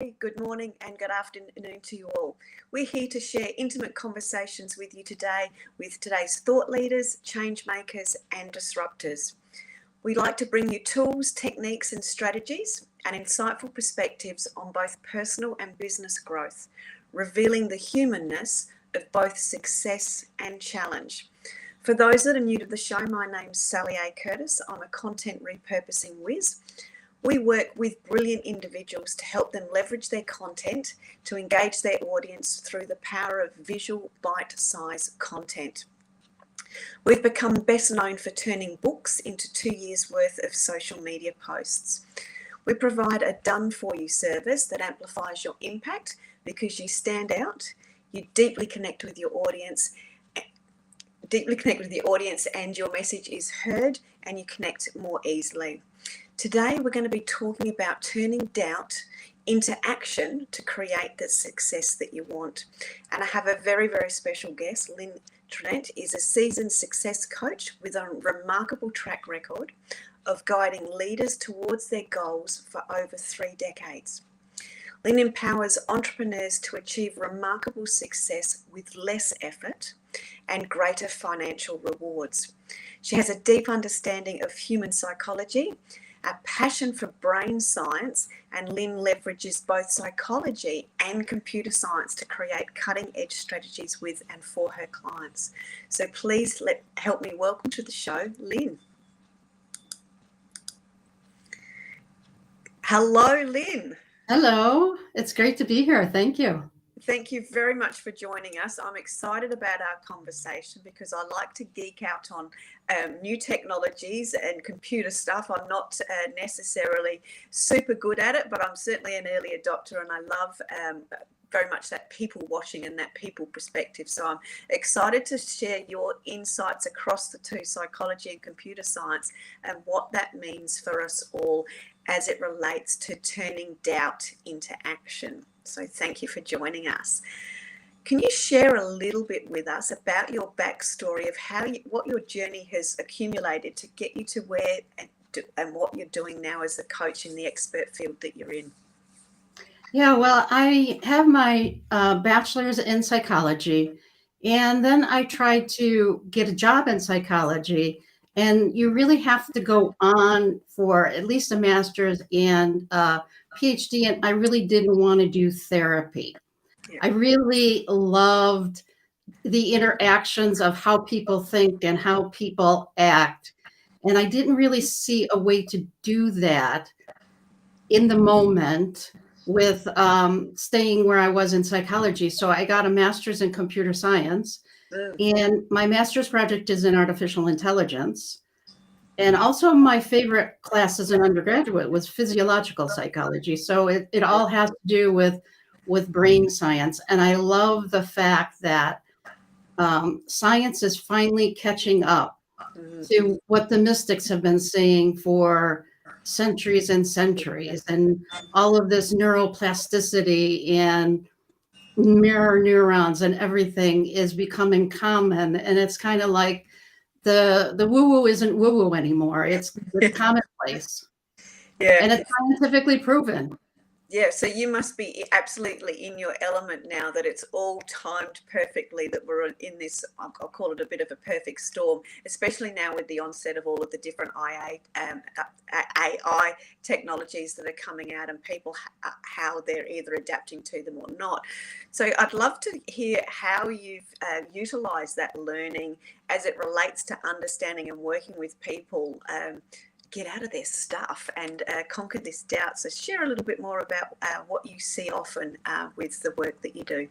good morning, and good afternoon to you all. We're here to share intimate conversations with you today with today's thought leaders, change makers, and disruptors. We like to bring you tools, techniques, and strategies and insightful perspectives on both personal and business growth, revealing the humanness of both success and challenge. For those that are new to the show, my name's Sally A. Curtis. I'm a content repurposing whiz. We work with brilliant individuals to help them leverage their content to engage their audience through the power of visual bite-sized content. We've become best known for turning books into 2 years' worth of social media posts. We provide a done-for-you service that amplifies your impact because you stand out, you deeply connect with your audience, and your message is heard and you connect more easily. Today, we're going to be talking about turning doubt into action to create the success that you want. And I have a very, very special guest. Lynn Tranchell is a seasoned success coach with a remarkable track record of guiding leaders towards their goals for over 3 decades. Lynn empowers entrepreneurs to achieve remarkable success with less effort and greater financial rewards. She has a deep understanding of human psychology, a passion for brain science, and Lynn leverages both psychology and computer science to create cutting-edge strategies with and for her clients. So please help me welcome to the show, Lynn. Hello, Lynn. Hello, it's great to be here. Thank you. Thank you very much for joining us. I'm excited about our conversation because I like to geek out on new technologies and computer stuff. I'm not necessarily super good at it, but I'm certainly an early adopter, and I love very much that people watching and that people perspective. So I'm excited to share your insights across the two, psychology and computer science, and what that means for us all as it relates to turning doubt into action. So thank you for joining us. Can you share a little bit with us about your backstory of what your journey has accumulated to get you to where and what you're doing now as a coach in the expert field that you're in? Yeah, well, I have my bachelor's in psychology, and then I tried to get a job in psychology, and you really have to go on for at least a master's and a PhD, and I really didn't want to do therapy. Yeah. I really loved the interactions of how people think and how people act, and I didn't really see a way to do that in the moment with staying where I was in psychology. So I got a master's in computer science, and my master's project is in artificial intelligence. And also my favorite class as an undergraduate was physiological psychology. So it all has to do with brain science. And I love the fact that science is finally catching up to what the mystics have been saying for centuries and centuries, and all of this neuroplasticity and mirror neurons and everything is becoming common. And it's kind of like the woo-woo isn't woo-woo anymore. It's commonplace. Yeah. And it's scientifically proven. Yeah, so you must be absolutely in your element now, that it's all timed perfectly, that we're in this, I'll call it a bit of a perfect storm, especially now with the onset of all of the different AI technologies that are coming out, and people, how they're either adapting to them or not. So I'd love to hear how you've utilised that learning as it relates to understanding and working with people get out of their stuff and conquer this doubt. So share a little bit more about what you see often with the work that you do.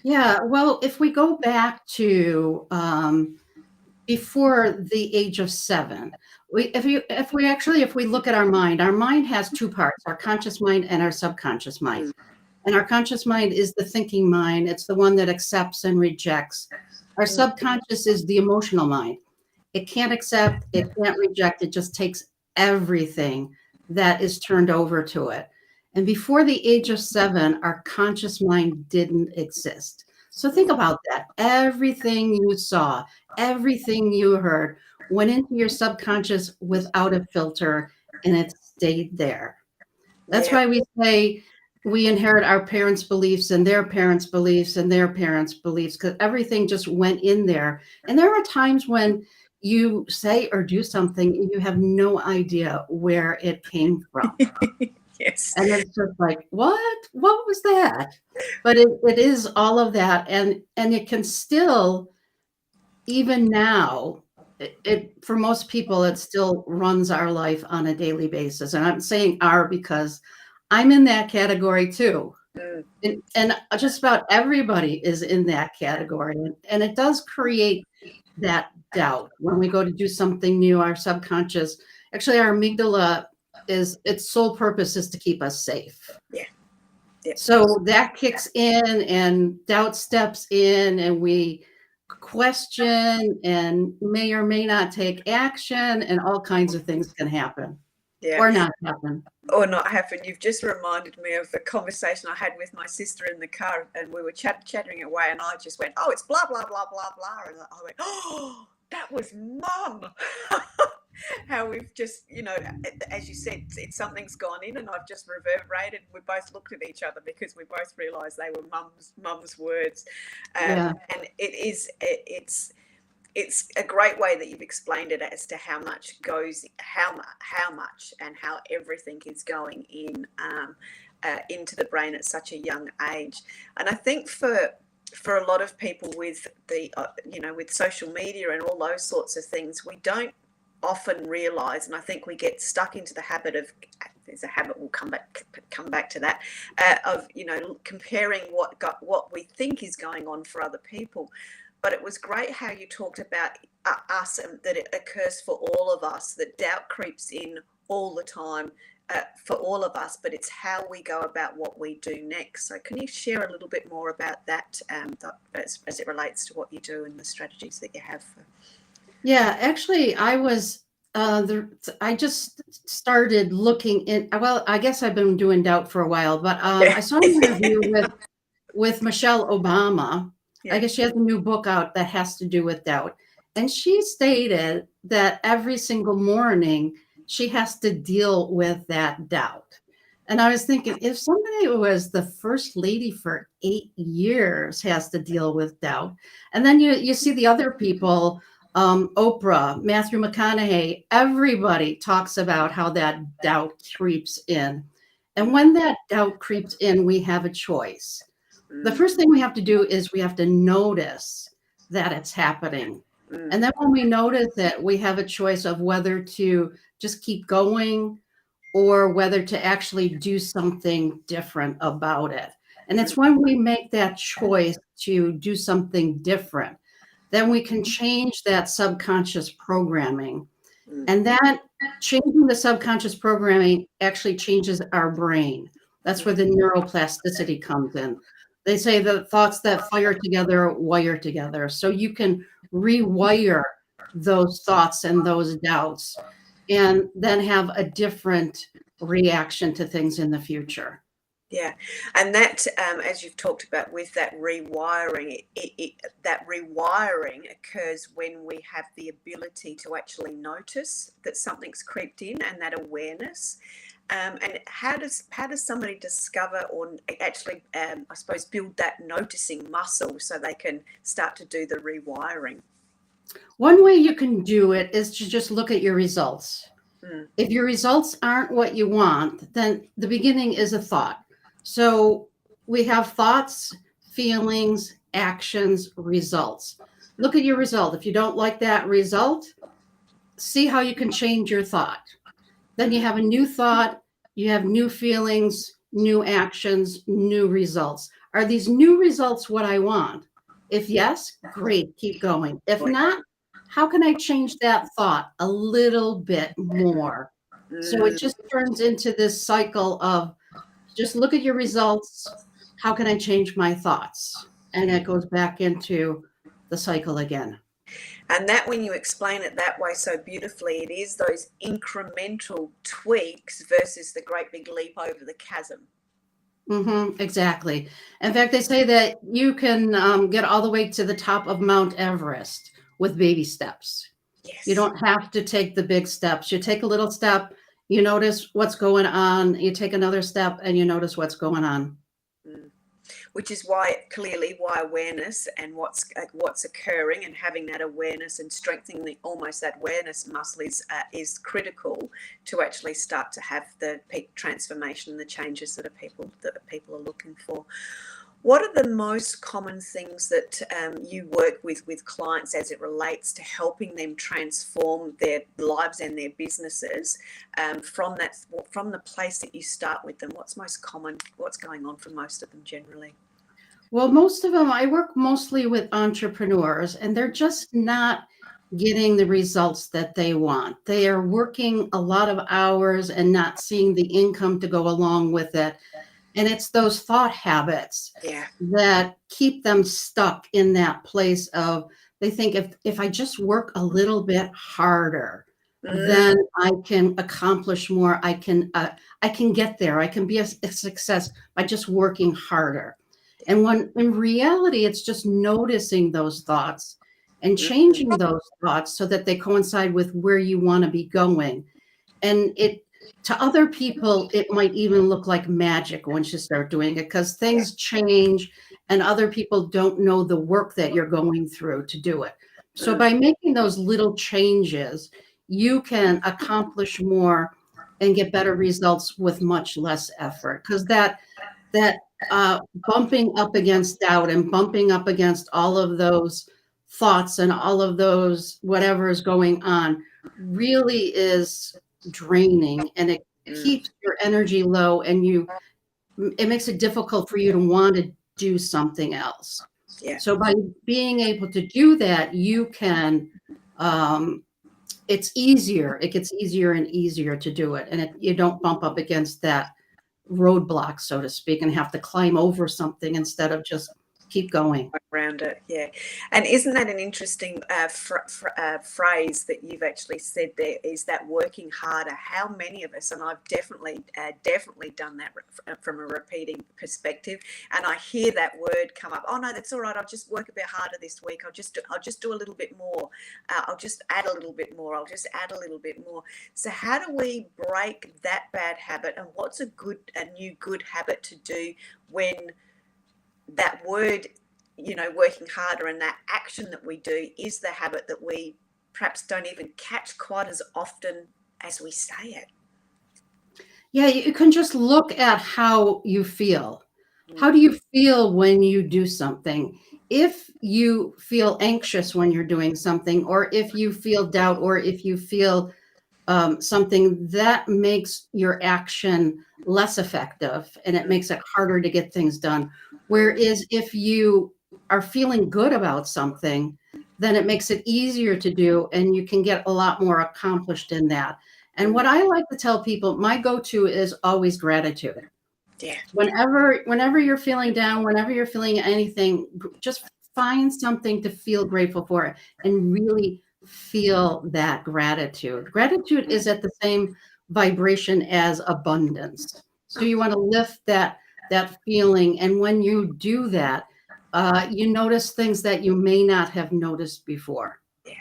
Yeah, well, if we go back to before the age of 7, if we look at our mind has 2 parts: our conscious mind and our subconscious mind. And our conscious mind is the thinking mind. It's the one that accepts and rejects. Our subconscious is the emotional mind. It can't accept, it can't reject, it just takes everything that is turned over to it. And before the age of 7, our conscious mind didn't exist. So think about that. Everything you saw, everything you heard went into your subconscious without a filter, and it stayed there. That's why we say we inherit our parents' beliefs and their parents' beliefs and their parents' beliefs, because everything just went in there. And there are times when you say or do something and you have no idea where it came from. Yes. And it's just like, what was that? But it is all of that. And it can still, even now, it for most people, it still runs our life on a daily basis. And I'm saying our because I'm in that category too. Mm. And just about everybody is in that category. And it does create that doubt when we go to do something new. Our subconscious, actually, our amygdala its sole purpose is to keep us safe. Yeah. Yep. So that kicks in and doubt steps in, and we question and may or may not take action, and all kinds of things can happen. Yeah. Or not happen. Or not happen. You've just reminded me of a conversation I had with my sister in the car, and we were chattering away, and I just went, "Oh, it's blah blah blah blah blah," and I went, "Oh, that was Mum." How we've just, as you said, something's gone in, and I've just reverberated. We both looked at each other because we both realised they were Mum's words, Yeah. and it's a great way that you've explained it as to how much and how everything is going in into the brain at such a young age. And I think for a lot of people with with social media and all those sorts of things, we don't often realize, and I think we get stuck into the habit of, there's a habit, we'll come back to that, of comparing what we think is going on for other people. But it was great how you talked about us, and that it occurs for all of us, that doubt creeps in all the time for all of us, but it's how we go about what we do next. So can you share a little bit more about that as it relates to what you do and the strategies that you have? Yeah, actually, I just started looking in. Well, I guess I've been doing doubt for a while, but I saw an interview with Michelle Obama. Yeah. I guess she has a new book out that has to do with doubt. And she stated that every single morning she has to deal with that doubt. And I was thinking, if somebody who was the first lady for 8 years has to deal with doubt, and then you see the other people, Oprah, Matthew McConaughey, everybody talks about how that doubt creeps in. And when that doubt creeps in, we have a choice. The first thing we have to do is we have to notice that it's happening. And then when we notice it, we have a choice of whether to just keep going or whether to actually do something different about it. And it's when we make that choice to do something different, then we can change that subconscious programming. And that changing the subconscious programming actually changes our brain. That's where the neuroplasticity comes in. They say the thoughts that fire together wire together. So you can rewire those thoughts and those doubts and then have a different reaction to things in the future. Yeah, and that, as you've talked about with that rewiring, that rewiring occurs when we have the ability to actually notice that something's creeped in, and that awareness. And how does somebody discover, or actually, I suppose, build that noticing muscle so they can start to do the rewiring? One way you can do it is to just look at your results. If your results aren't what you want, then the beginning is a thought. So we have thoughts, feelings, actions, results. Look at your result. If you don't like that result, see how you can change your thought. Then you have a new thought, you have new feelings, new actions, new results. Are these new results what I want? If yes, great, keep going. If not, how can I change that thought a little bit more? So it just turns into this cycle of just look at your results. How can I change my thoughts? And it goes back into the cycle again. And that, when you explain it that way so beautifully, it is those incremental tweaks versus the great big leap over the chasm. Exactly. In fact, they say that you can get all the way to the top of Mount Everest with baby steps. Yes. You don't have to take the big steps. You take a little step, You notice what's going on. You take another step and you notice what's going on. Mm. Which is why awareness and what's occurring, and having that awareness and strengthening almost that awareness muscle is critical to actually start to have the peak transformation and the changes that people are looking for. What are the most common things that you work with clients as it relates to helping them transform their lives and their businesses from the place that you start with them? What's most common? What's going on for most of them generally? Well, most of them, I work mostly with entrepreneurs, and they're just not getting the results that they want. They are working a lot of hours and not seeing the income to go along with it. And it's those thought habits Yeah. that keep them stuck in that place of, they think if I just work a little bit harder, then I can accomplish more. I can get there. I can be a success by just working harder. And when in reality, it's just noticing those thoughts and changing those thoughts so that they coincide with where you want to be going. And it, to other people, it might even look like magic once you start doing it, because things change and other people don't know the work that you're going through to do it. So by making those little changes, you can accomplish more and get better results with much less effort. Because that bumping up against doubt and bumping up against all of those thoughts and all of those whatever is going on really is draining, and it keeps your energy low, and it makes it difficult for you to want to do something else. Yeah. So by being able to do that, you can it's easier. It gets easier and easier to do it, and you don't bump up against that roadblock, so to speak, and have to climb over something instead of just keep going. Around it, yeah. And isn't that an interesting phrase that you've actually said there, is that working harder? How many of us, and I've definitely done that from a repeating perspective, and I hear that word come up, oh no, that's all right, I'll just work a bit harder this week, I'll just do a little bit more, I'll just add a little bit more, I'll just add a little bit more. So how do we break that bad habit, and what's a new good habit to do when that word, working harder, and that action that we do is the habit that we perhaps don't even catch quite as often as we say it? Yeah, you can just look at how you feel. How do you feel when you do something? If you feel anxious when you're doing something, or if you feel doubt, or if you feel something, that makes your action less effective, and it makes it harder to get things done. Whereas if you are feeling good about something, then it makes it easier to do, and you can get a lot more accomplished in that. And what I like to tell people, my go-to is always gratitude. Yeah. Whenever you're feeling down, whenever you're feeling anything, just find something to feel grateful for and really feel that gratitude. Gratitude is at the same vibration as abundance. So you want to lift that feeling, and when you do that, you notice things that you may not have noticed before. Yeah.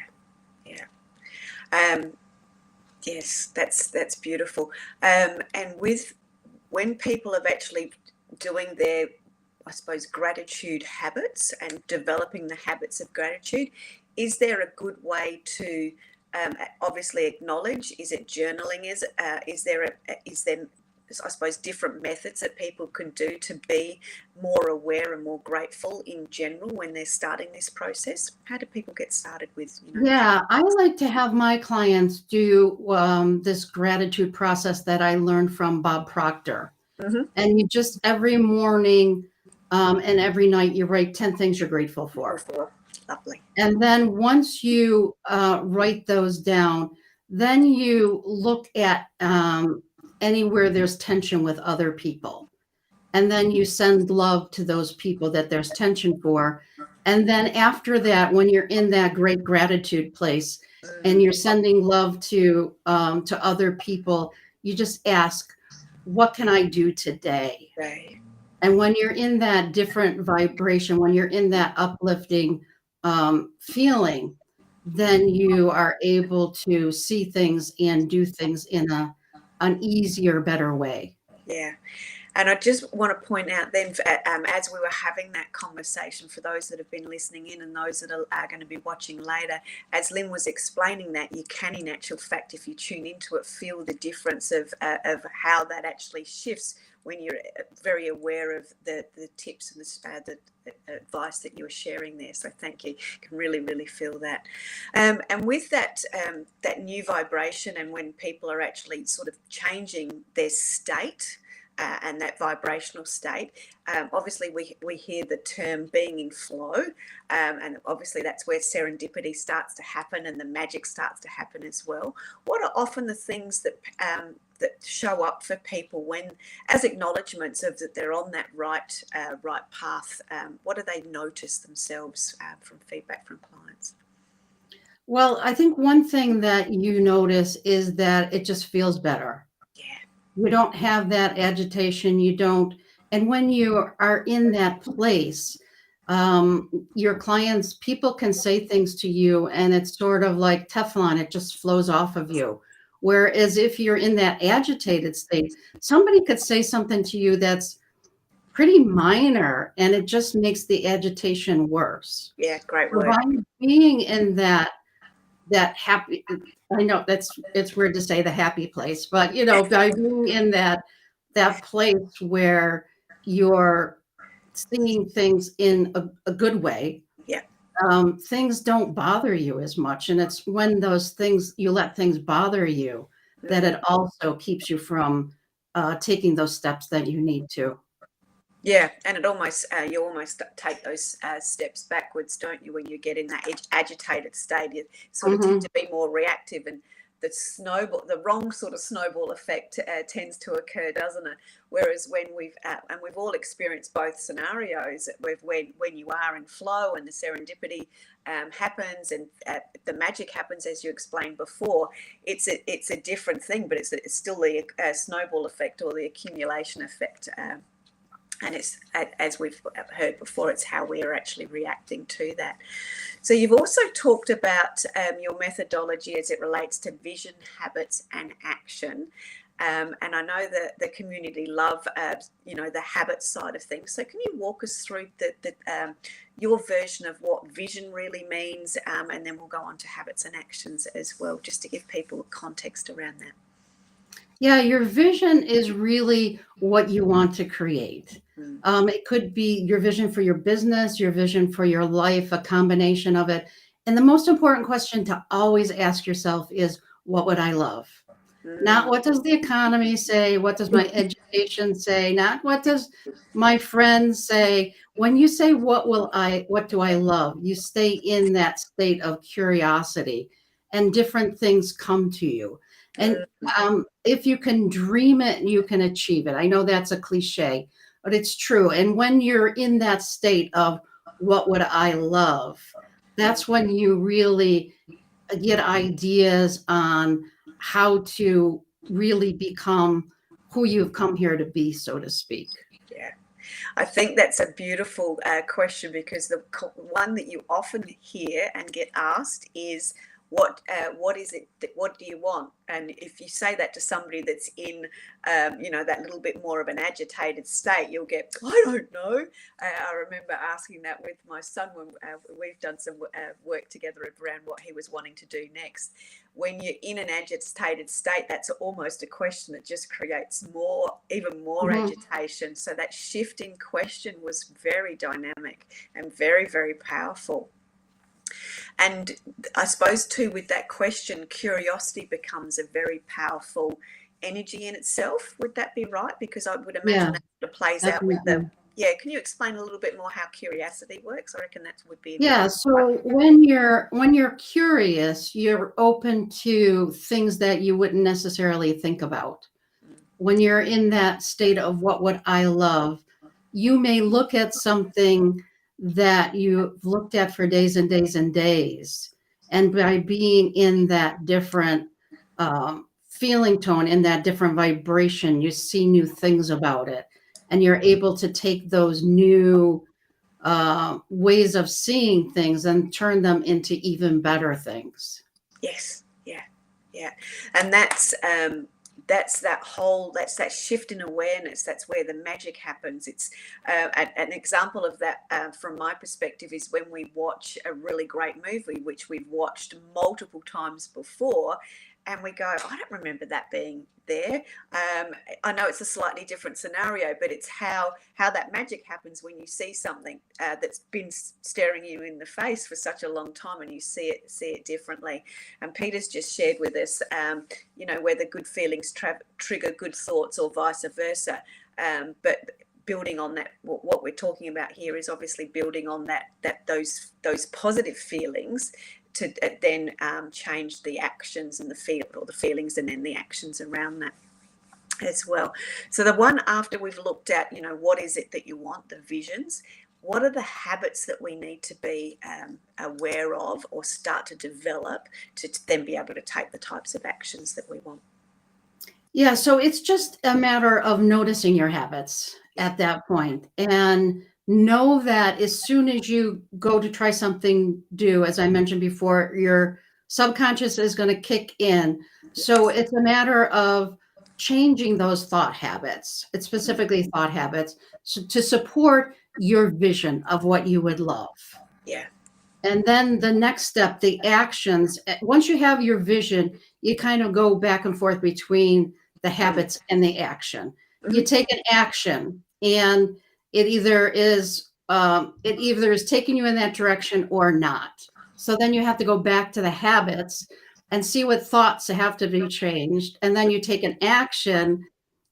Yes, that's beautiful. And when people are actually doing their, I suppose, gratitude habits and developing the habits of gratitude, is there a good way to obviously acknowledge? Is it journaling? Is there I suppose, different methods that people can do to be more aware and more grateful in general when they're starting this process? How do people get started with, Yeah, I like to have my clients do this gratitude process that I learned from Bob Proctor. And you just every morning and every night you write 10 things you're grateful for. Lovely. And then once you write those down, then you look at anywhere there's tension with other people. And then you send love to those people that there's tension for. And then after that, when you're in that great gratitude place and you're sending love to other people, you just ask, what can I do today? Right. And when you're in that different vibration, when you're in that uplifting feeling, then you are able to see things and do things in a an easier, better way. Yeah. And I just want to point out then, as we were having that conversation, for those that have been listening in and those that are going to be watching later, as Lynn was explaining that, you can, in actual fact, if you tune into it, feel the difference of how that actually shifts when you're very aware of the tips and the advice that you were sharing there. So thank you. You can really, really feel that. And with that new vibration, and when people are actually sort of changing their state, and that vibrational state. Obviously, we hear the term being in flow, and obviously that's where serendipity starts to happen and the magic starts to happen as well. What are often the things that show up for people when, as acknowledgements of that they're on that right path? What do they notice themselves from feedback from clients? Well, I think one thing that you notice is that it just feels better. Yeah. You don't have that agitation. You don't. And when you are in that place, your clients, people can say things to you and it's sort of like Teflon, it just flows off of you. Whereas if you're in that agitated state, somebody could say something to you that's pretty minor and it just makes the agitation worse. Yeah, great So word. by being in that happy, I know it's weird to say the happy place, but by being in that place where you're seeing things in a good way, Yeah. things don't bother you as much. And it's when those things, you let things bother you, that it also keeps you from taking those steps that you need to. Yeah, and it almost you almost take those steps backwards, don't you? When you get in that agitated state, you sort of tend to be more reactive, and the wrong sort of snowball effect tends to occur, doesn't it? Whereas when and we've all experienced both scenarios, when you are in flow and the serendipity happens and the magic happens, as you explained before, it's a different thing, but it's still the snowball effect or the accumulation effect. And it's, as we've heard before, it's how we are actually reacting to that. So you've also talked about your methodology as it relates to vision, habits, and action. And I know that the community love, the habit side of things. So can you walk us through your version of what vision really means, and then we'll go on to habits and actions as well, just to give people context around that. Yeah, your vision is really what you want to create. It could be your vision for your business, your vision for your life, a combination of it. And the most important question to always ask yourself is, what would I love? Not what does the economy say? What does my education say? Not what does my friends say? When you say, what do I love? You stay in that state of curiosity and different things come to you. And if you can dream it, you can achieve it. I know that's a cliche, but it's true. And when you're in that state of what would I love, that's when you really get ideas on how to really become who you've come here to be, so to speak. Yeah. I think that's a beautiful question, because the one that you often hear and get asked is, what is it? What do you want? And if you say that to somebody that's in, that little bit more of an agitated state, you'll get, I don't know. I remember asking that with my son when we've done some work together around what he was wanting to do next. When you're in an agitated state, that's almost a question that just creates even more agitation. So that shift in question was very dynamic and very, very powerful. And I suppose too, with that question, curiosity becomes a very powerful energy in itself. Would that be right? Because I would imagine that plays out with them. Yeah, can you explain a little bit more how curiosity works? I reckon that would be. Yeah, so when you're curious, you're open to things that you wouldn't necessarily think about. When you're in that state of what would I love, you may look at something that you've looked at for days and days and days. And by being in that different feeling tone, in that different vibration, you see new things about it. And you're able to take those new ways of seeing things and turn them into even better things. Yes. Yeah. And that's that's that shift in awareness. That's where the magic happens. It's an example of that from my perspective is when we watch a really great movie, which we've watched multiple times before, and we go, I don't remember that being there. I know it's a slightly different scenario, but it's how that magic happens when you see something that's been staring you in the face for such a long time, and you see it differently. And Peter's just shared with us, whether good feelings trigger good thoughts or vice versa. But building on that, what we're talking about here is obviously building on those positive feelings to then change the actions and the feelings and then the actions around that as well. So the one after we've looked at, what is it that you want, the visions, what are the habits that we need to be aware of or start to develop to then be able to take the types of actions that we want? Yeah, so it's just a matter of noticing your habits at that point, and know that as soon as you go to try something new, as I mentioned before, your subconscious is going to kick in. So it's a matter of changing those thought habits. It's specifically thought habits to support your vision of what you would love. Yeah. And then the next step, the actions. Once you have your vision, you kind of go back and forth between the habits and the action. You take an action, and it either is taking you in that direction or not. So then you have to go back to the habits and see what thoughts have to be changed, and then you take an action,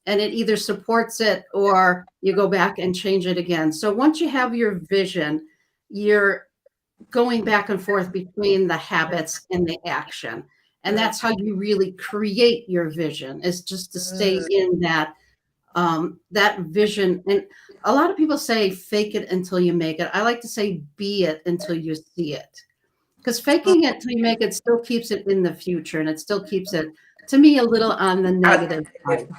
and it either supports it or you go back and change it again. So once you have your vision, you're going back and forth between the habits and the action. And that's how you really create your vision, is just to stay in that vision. And a lot of people say fake it until you make it. I like to say be it until you see it, because faking it until you make it still keeps it in the future, and it still keeps it, to me, a little on the negative side.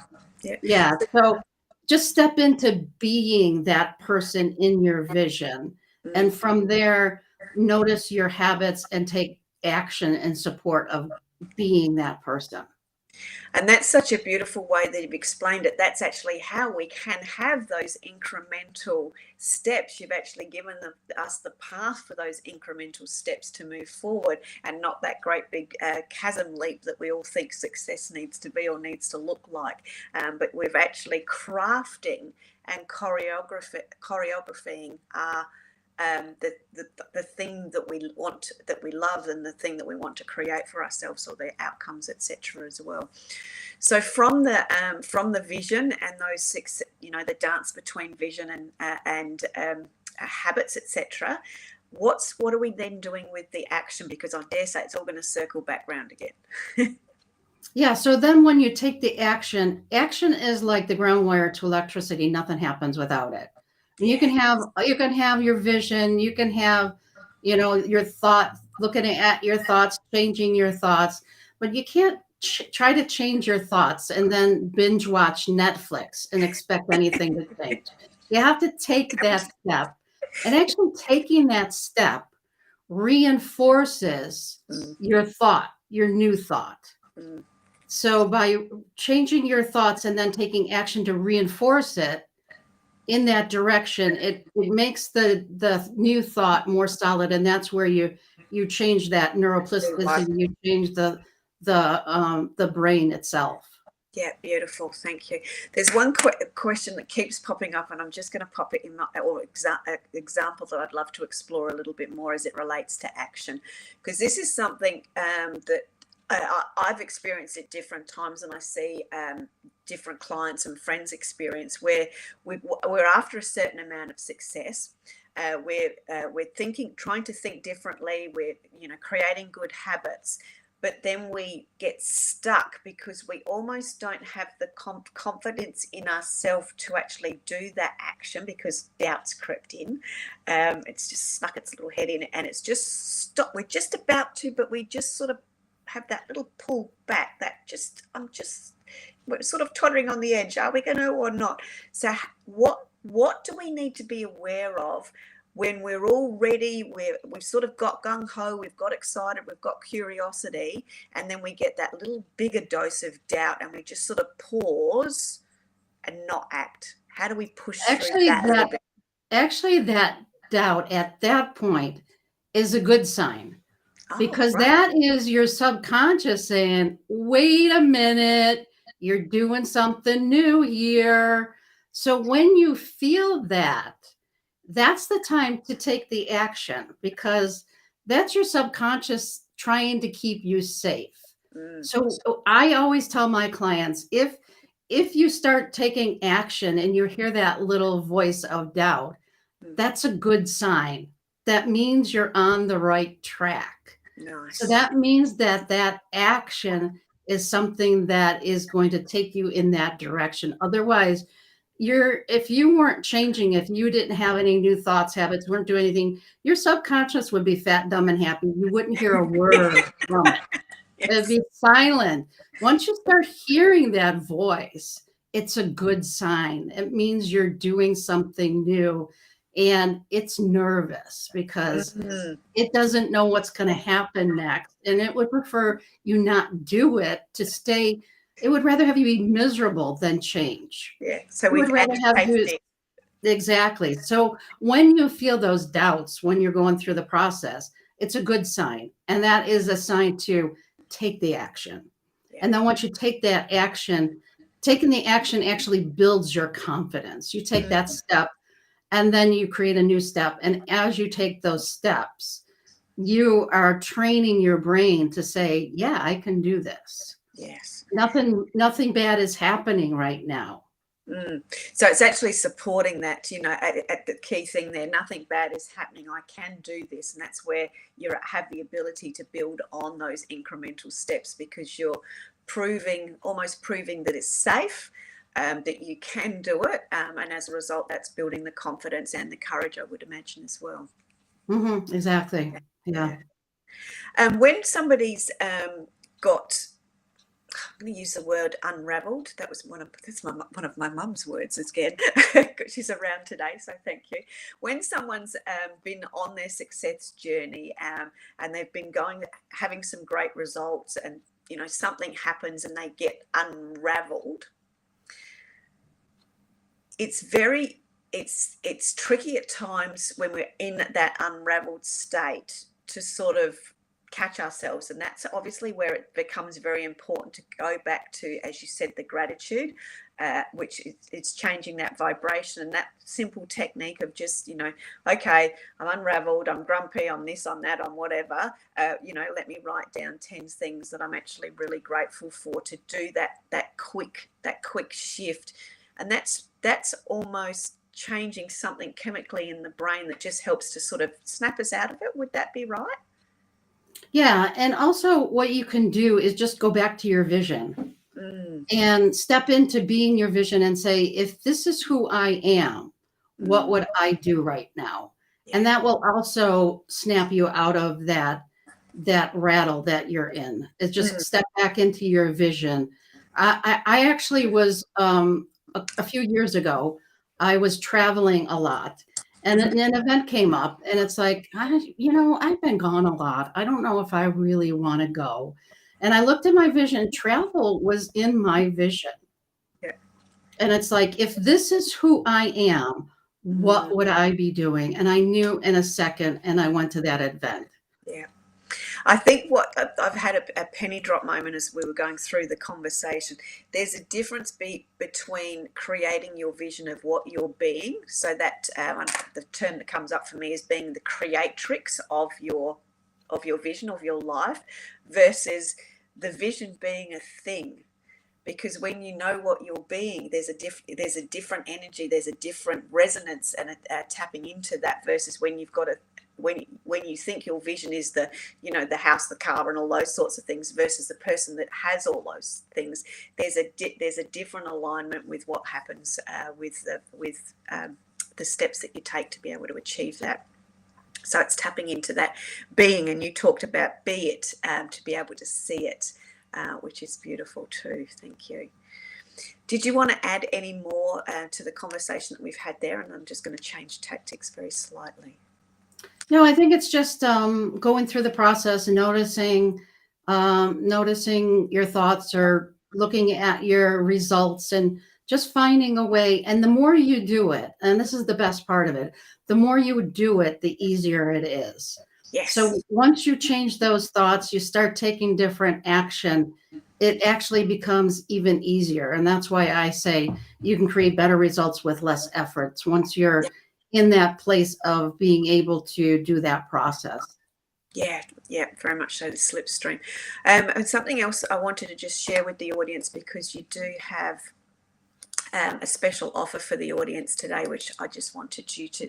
Yeah. So just step into being that person in your vision, and from there, notice your habits and take action in support of being that person. And that's such a beautiful way that you've explained it. That's actually how we can have those incremental steps. You've actually given us the path for those incremental steps to move forward, and not that great big chasm leap that we all think success needs to be or needs to look like. But we're actually crafting and choreographing our the thing that we want, that we love, and the thing that we want to create for ourselves, or the outcomes, etc. as well. So from the vision and those six, the dance between vision and habits, etc. What are we then doing with the action? Because I dare say it's all going to circle back round again. Yeah. So then when you take the action is like the ground wire to electricity. Nothing happens without it. You can have your vision, you can have, your thought, looking at your thoughts, changing your thoughts, but you can't try to change your thoughts and then binge watch Netflix and expect anything to change. You have to take that step, and actually taking that step reinforces your thought, your new thought. So by changing your thoughts and then taking action to reinforce it in that direction, it makes the new thought more solid, and that's where you change that neuroplasticity, you change the brain itself. Yeah, beautiful. Thank you. There's one question that keeps popping up, and I'm just going to pop it in example that I'd love to explore a little bit more as it relates to action, because this is something that I've experienced at different times, and I see different clients and friends experience, where we're after a certain amount of success. We're trying to think differently. We're creating good habits, but then we get stuck because we almost don't have the confidence in ourselves to actually do that action, because doubt's crept in. It's just snuck its little head in, and it's just stopped. We're just about to, but we just sort of have that little pull back, we're sort of tottering on the edge. Are we going to or not? So what do we need to be aware of when we're all ready, we've sort of got gung-ho, we've got excited, we've got curiosity, and then we get that little bigger dose of doubt and we just sort of pause and not act. How do we push through Actually, that little bit? that doubt at that point is a good sign, Oh, because right. that is your subconscious saying, wait a minute, you're doing something new here. So when you feel that, that's the time to take the action, because that's your subconscious trying to keep you safe. Mm, So I always tell my clients, if you start taking action and you hear that little voice of doubt, mm, that's a good sign. That means you're on the right track. So nice. that means that that action is something that is going to take you in that direction. Otherwise, if you weren't changing, if you didn't have any new thoughts, habits, weren't doing anything, your subconscious would be fat, dumb, and happy. You wouldn't hear a word from it. It'd Yes. be silent. Once you start hearing that voice, it's a good sign. It means you're doing something new, and it's nervous because Mm, it doesn't know what's going to happen next. And it would prefer you not do it to stay. It would rather have you be miserable than change. yeah. So It would we've rather have agitated you. it. Exactly. So when you feel those doubts, when you're going through the process, it's a good sign. And that is a sign to take the action. Yeah. And then once you take that action, taking the action actually builds your confidence. You take Mm, that step and then you create a new step. And as you take those steps, you are training your brain to say, yeah, I can do this. yes. Nothing bad is happening right now. Mm. So it's actually supporting that, at the key thing there, nothing bad is happening. I can do this. And that's where you have the ability to build on those incremental steps, because you're almost proving that it's safe, that you can do it. And as a result, that's building the confidence and the courage, I would imagine, as well. Exactly. Yeah. Yeah. When somebody's got, I'm going to use the word unraveled. That's one of my mum's words again. She's around today, so thank you. When someone's been on their success journey, and they've been having some great results, and something happens and they get unraveled, it's tricky at times when we're in that unraveled state to sort of catch ourselves. And that's obviously where it becomes very important to go back to, as you said, the gratitude, which it's changing that vibration, and that simple technique of just, okay, I'm unraveled, I'm grumpy, I'm this, I'm that, I'm whatever, let me write down 10 things that I'm actually really grateful for, to do that quick shift. And that's almost changing something chemically in the brain that just helps to sort of snap us out of it. Would that be right? Yeah. And also, what you can do is just go back to your vision Mm, and step into being your vision and say, if this is who I am, what mm, would I do right now? And yeah. that will also snap you out of that rattle that you're in. It's just Mm, step back into your vision. I actually was a few years ago, I was traveling a lot, and mhm. an event came up, and it's like, I've been gone a lot. I don't know if I really want to go. And I looked at my vision. Travel was in my vision. Yeah. And it's like, if this is who I am, Mm, what would I be doing? And I knew in a second, and I went to that event. yeah. I think what I've had a penny drop moment as we were going through the conversation. There's a difference between creating your vision of what you're being. So that the term that comes up for me is being the creatrix of your vision of your life, versus the vision being a thing. Because when you know what you're being, there's a different energy, there's a different resonance, and a tapping into that, versus when you've got when you think your vision is the house, the car, and all those sorts of things, versus the person that has all those things. There's a different alignment with what happens with the steps that you take to be able to achieve that. So it's tapping into that being, and you talked about be it, to be able to see it, which is beautiful too. Thank you. Did you want to add any more to the conversation that we've had there? And I'm just going to change tactics very slightly. No, I think it's just going through the process and noticing your thoughts or looking at your results and just finding a way. And the more you do it, and this is the best part of it, the more you do it, the easier it is. Yes. So once you change those thoughts, you start taking different action, it actually becomes even easier. And that's why I say you can create better results with less efforts once you're in that place of being able to do that process. Yeah, very much so, the slipstream. And something else I wanted to just share with the audience, because you do have a special offer for the audience today, which I just wanted you to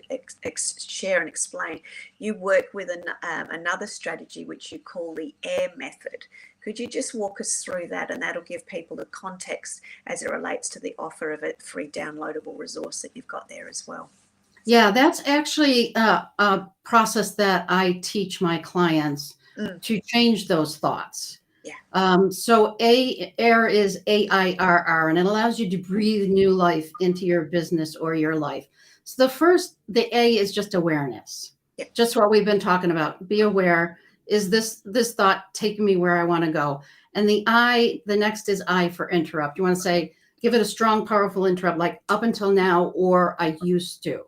share and explain. You work with another strategy which you call the AIR method. Could you just walk us through that, and that'll give people the context as it relates to the offer of a free downloadable resource that you've got there as well? Yeah, that's actually a process that I teach my clients to change those thoughts. Yeah. So AIR is AIRR, and it allows you to breathe new life into your business or your life. So the A is just awareness. Yeah. Just what we've been talking about. Be aware. Is this thought taking me where I want to go? And the next is I for interrupt. You want to say, give it a strong, powerful interrupt, like up until now, or I used to.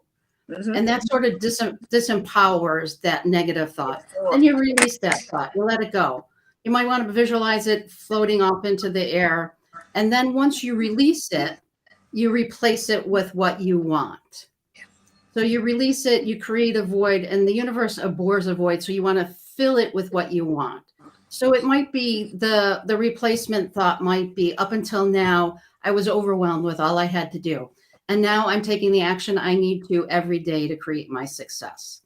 Mm-hmm. And that sort of disempowers that negative thought. Sure. Then you release that thought. You let it go. You might want to visualize it floating off into the air. And then once you release it, you replace it with what you want. So you release it, you create a void, and the universe abhors a void. So you want to fill it with what you want. So it might be the replacement thought might be, up until now, I was overwhelmed with all I had to do. And now I'm taking the action I need to every day to create my success.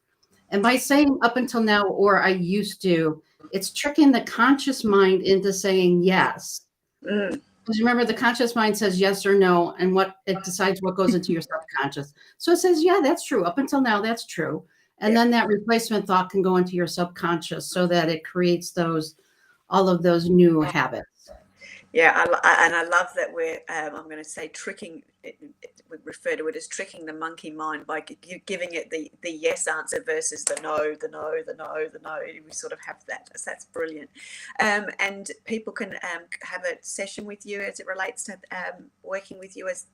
And by saying up until now, or I used to, it's tricking the conscious mind into saying yes. Because remember, the conscious mind says yes or no, and what it decides what goes into your subconscious. So it says, yeah, that's true. Up until now, that's true. And then that replacement thought can go into your subconscious so that it creates all of those new habits. Yeah, and I love that we're, I'm going to say tricking, we refer to it as tricking the monkey mind by giving it the yes answer versus the no. We sort of have that. So that's brilliant. And people can have a session with you as it relates to working with you as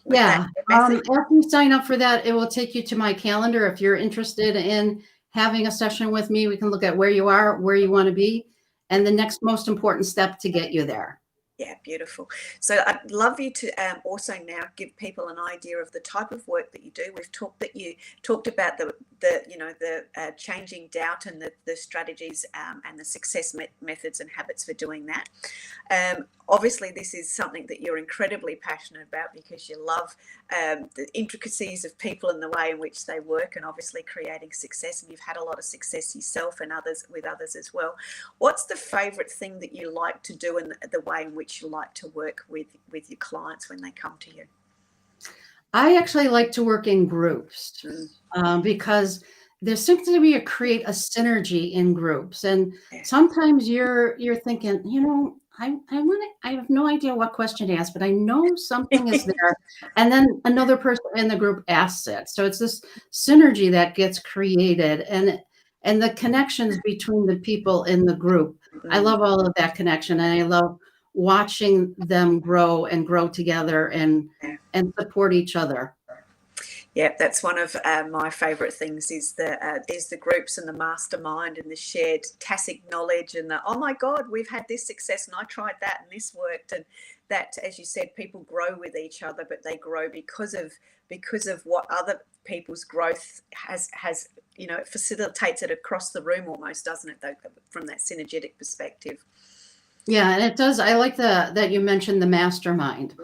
yeah. After you sign up for that, it will take you to my calendar. If you're interested in having a session with me, we can look at where you are, where you want to be, and the next most important step to get you there. Yeah, beautiful. So I'd love you to also now give people an idea of the type of work that you do. We've talked about the changing doubt and the strategies and the success methods and habits for doing that. Obviously, this is something that you're incredibly passionate about because you love the intricacies of people and the way in which they work, and obviously creating success. And you've had a lot of success yourself and with others as well. What's the favourite thing that you like to do, and the way in which you like to work with your clients when they come to you? I actually like to work in groups because there seems to be create a synergy in groups. And sometimes you're thinking, I have no idea what question to ask, but I know something is there. And then another person in the group asks it. So it's this synergy that gets created, and the connections between the people in the group. I love all of that connection, and I love watching them grow together and support each other. Yeah, that's one of my favourite things is the groups and the mastermind and the shared tacit knowledge and oh my God, we've had this success and I tried that and this worked, and that, as you said, people grow with each other, but they grow because of what other people's growth has it facilitates it across the room almost, doesn't it, though, from that synergetic perspective. Yeah, and it does. I like that you mentioned the mastermind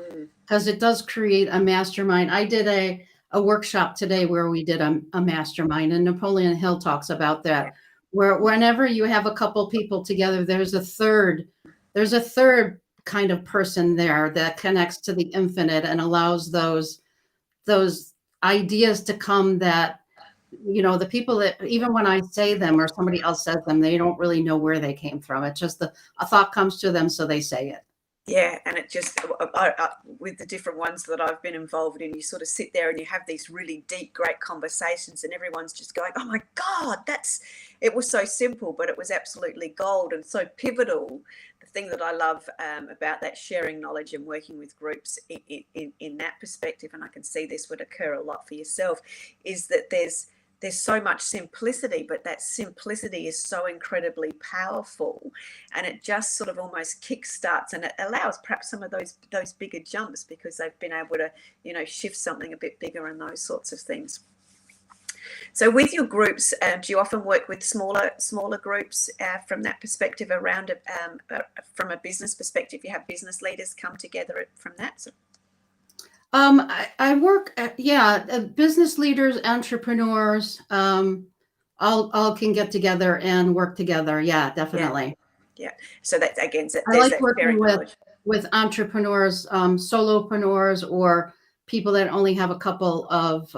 because it does create a mastermind. I did a workshop today where we did a mastermind, and Napoleon Hill talks about that, where whenever you have a couple people together, there's a third kind of person there that connects to the infinite and allows those ideas to come that, the people that, even when I say them or somebody else says them, they don't really know where they came from. It's just a thought comes to them, so they say it. Yeah, and it just with the different ones that I've been involved in, you sort of sit there and you have these really deep, great conversations, and everyone's just going, "Oh my God, it was so simple, but it was absolutely gold and so pivotal." The thing that I love about that sharing knowledge and working with groups in that perspective, and I can see this would occur a lot for yourself, is that there's so much simplicity, but that simplicity is so incredibly powerful, and it just sort of almost kickstarts, and it allows perhaps some of those bigger jumps because they've been able to, shift something a bit bigger and those sorts of things. So with your groups, do you often work with smaller groups from that perspective around it, from a business perspective? You have business leaders come together from that? So I work business leaders, entrepreneurs, all can get together and work together. Yeah, definitely. Yeah. So that again, I there's like that working sharing knowledge. with entrepreneurs, solopreneurs, or people that only have a couple of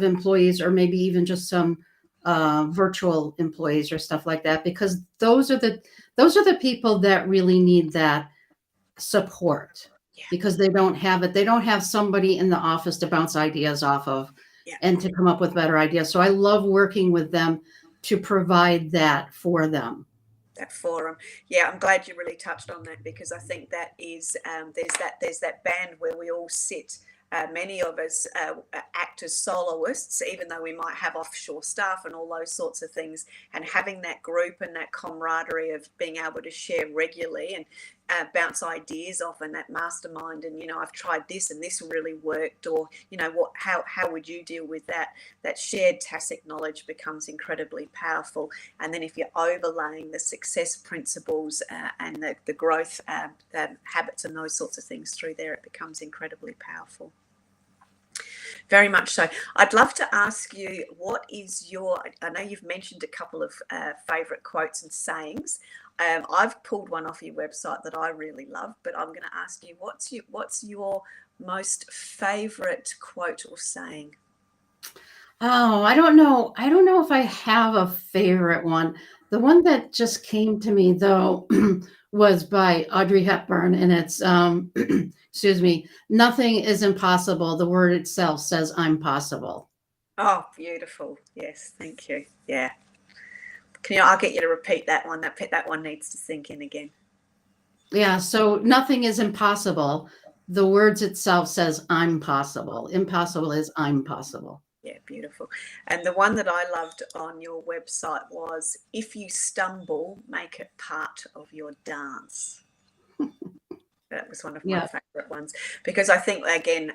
employees, or maybe even just some virtual employees or stuff like that, because those are the people that really need that support, because they don't have it. They don't have somebody in the office to bounce ideas off of and to come up with better ideas. So I love working with them to provide that for them. That forum. Yeah, I'm glad you really touched on that, because I think that is there's that band where we all sit. Many of us act as soloists, even though we might have offshore staff and all those sorts of things. And having that group and that camaraderie of being able to share regularly and bounce ideas off, and that mastermind, and I've tried this and this really worked, or how would you deal with that? That shared tacit knowledge becomes incredibly powerful. And then if you're overlaying the success principles and the growth habits and those sorts of things through there, it becomes incredibly powerful. Very much so. I'd love to ask you, what is I know you've mentioned a couple of favourite quotes and sayings. I've pulled one off your website that I really love, but I'm going to ask you, what's your most favourite quote or saying? Oh, I don't know. I don't know if I have a favorite one. The one that just came to me, though, was by Audrey Hepburn, and it's excuse me, nothing is impossible. The word itself says I'm possible. Oh, beautiful. Yes, thank you. Yeah. I'll get you to repeat that one. That one needs to sink in again. Yeah, so nothing is impossible. The words itself says I'm possible. Impossible is I'm possible. Yeah, beautiful. And the one that I loved on your website was, if you stumble, make it part of your dance. That was one of my favorite ones, because I think, again,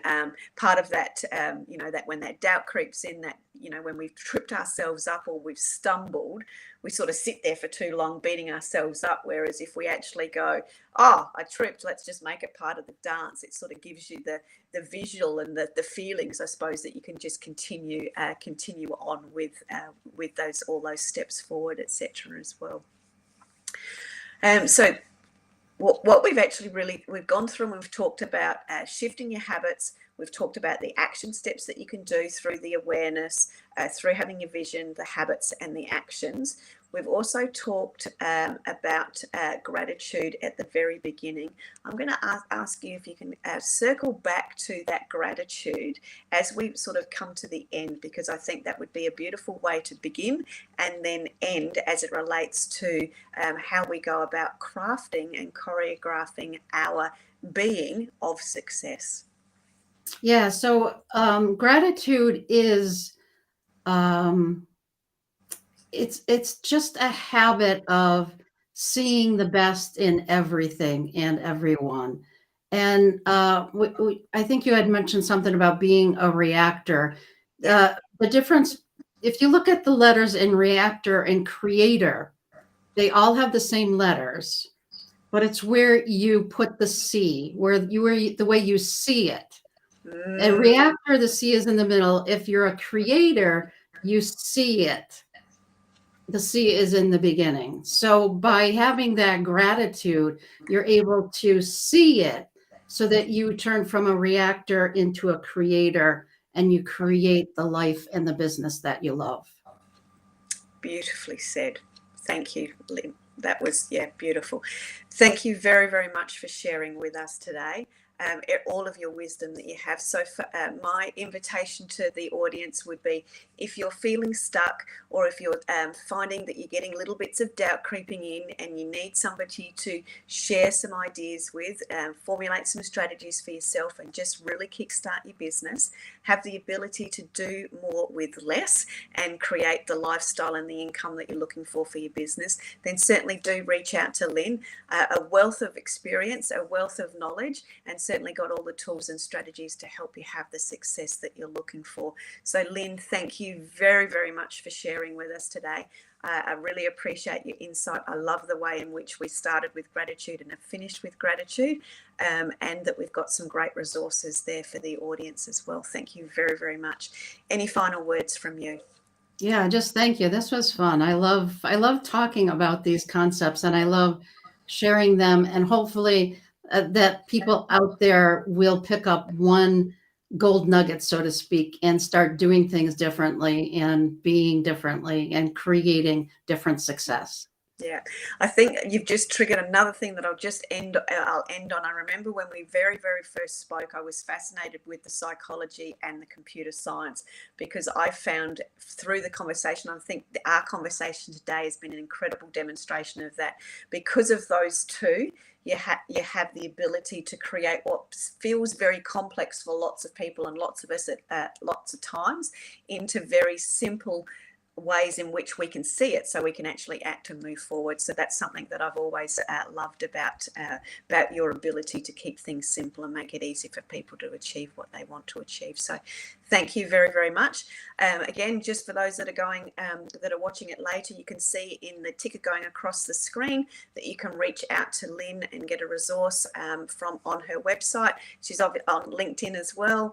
part of that, that when that doubt creeps in, that, when we've tripped ourselves up or we've stumbled, we sort of sit there for too long beating ourselves up. Whereas if we actually go, oh, I tripped, let's just make it part of the dance, it sort of gives you the visual and the feelings, I suppose, that you can just continue on with all those steps forward, etc. as well. So what we've gone through, and we've talked about shifting your habits. We've talked about the action steps that you can do through the awareness, through having your vision, the habits and the actions. We've also talked about gratitude at the very beginning. I'm going to ask you if you can circle back to that gratitude as we sort of come to the end, because I think that would be a beautiful way to begin and then end as it relates to how we go about crafting and choreographing our being of success. Yeah, so gratitude is it's just a habit of seeing the best in everything and everyone. And I think you had mentioned something about being a reactor. The difference, if you look at the letters in reactor and creator, they all have the same letters, but it's where you put the C, the way you see it. A reactor, the C is in the middle. If you're a creator, you see it. The C is in the beginning. So by having that gratitude, you're able to see it so that you turn from a reactor into a creator, and you create the life and the business that you love. Beautifully said. Thank you, Lynn. That was, yeah, beautiful. Thank you very, very much for sharing with us today. All of your wisdom that you have. So my invitation to the audience would be, if you're feeling stuck, or if you're finding that you're getting little bits of doubt creeping in and you need somebody to share some ideas with, formulate some strategies for yourself and just really kickstart your business, have the ability to do more with less and create the lifestyle and the income that you're looking for your business, then certainly do reach out to Lynn. A wealth of experience, a wealth of knowledge, and certainly got all the tools and strategies to help you have the success that you're looking for. So Lynn, thank you very, very much for sharing with us today. I really appreciate your insight. I love the way in which we started with gratitude and have finished with gratitude, and that we've got some great resources there for the audience as well. Thank you very, very much. Any final words from you? Yeah, just thank you. This was fun. I love talking about these concepts, and I love sharing them, and hopefully that people out there will pick up one gold nugget, so to speak, and start doing things differently and being differently and creating different success. Yeah, I think you've just triggered another thing that I'll end on. I remember when we very, very first spoke, I was fascinated with the psychology and the computer science, because I found through the conversation, I think our conversation today has been an incredible demonstration of that. Because of those two, you have the ability to create what feels very complex for lots of people and lots of us at lots of times into very simple ways in which we can see it, so we can actually act and move forward. So that's something that I've always loved about your ability to keep things simple and make it easy for people to achieve what they want to achieve. So thank you very, very much. Again, just for those that are watching it later, you can see in the ticker going across the screen that you can reach out to Lynn and get a resource from on her website. She's on LinkedIn as well,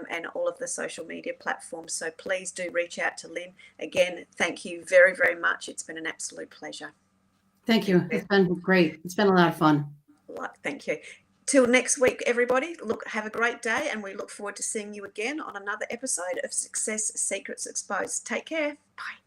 and all of the social media platforms. So please do reach out to Lynn. Again, thank you very, very much. It's been an absolute pleasure. Thank you. It's been great. It's been a lot of fun. Thank you. Till next week, everybody, have a great day, and we look forward to seeing you again on another episode of Success Secrets Exposed. Take care. Bye.